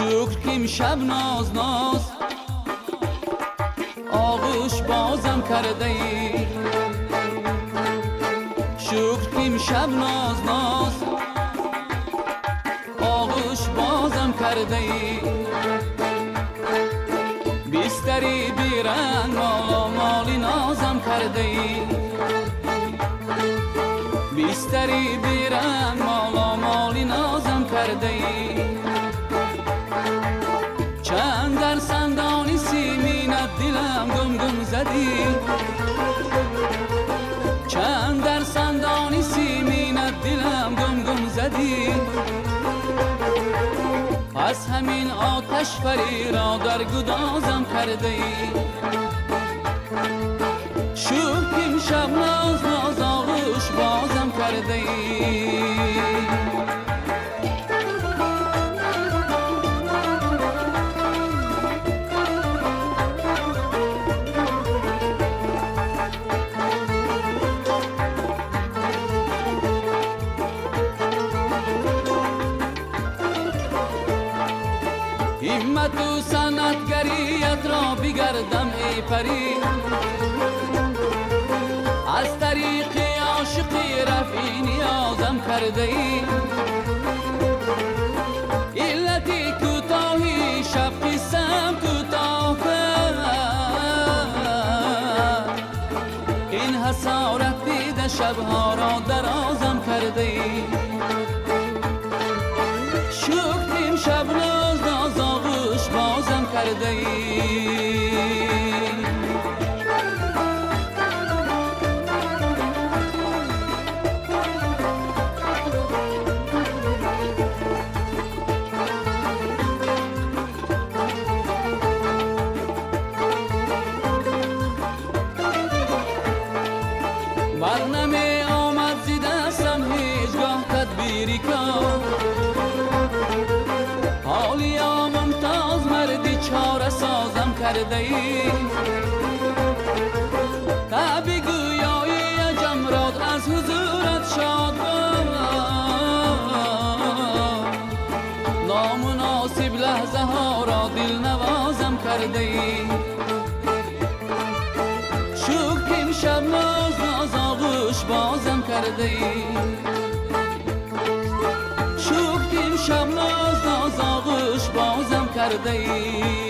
شکر که امشب ناز ناز آغوش بازم کرده ای، شکر که امشب ناز ناز آغوش بازم کرده ای. بیستری بیرنگ مالا مالی نازم کرده ای، بیستری بیرنگ مالا مالی نازم کرده ای. چند در سندانی سیمینت دلم گم گم زدی، چند در سندانی سیمینت دلم گم گم زدی. از همین آتش فری را در گدازم کرده ای، شکر که امشب ناز ناز آغوش بازم کرده ای. همت و صنعتگریت را بگردم ای پری، از طریق عاشقی رفی نیازم کرده ای. علتی کوتاهی شب قسم کوتاه این حسارت دیده شبها را درازم کرده ای. شکر امشب ناز ناز آغوش بازم کرده ای. برنمی آمد زی دستم هیچگاه تدبیری کن، حالیا ممتاز مردی چاره سازم کرده ای. تبی گویایی جمرات از حضورت شاد نامناسب لحظه ها را دل نوازم کرده ای. شکر که امشب ناز ناز آغوش بازم کرده ای، شکر که امشب ناز ناز آغوش بازم کرده ای.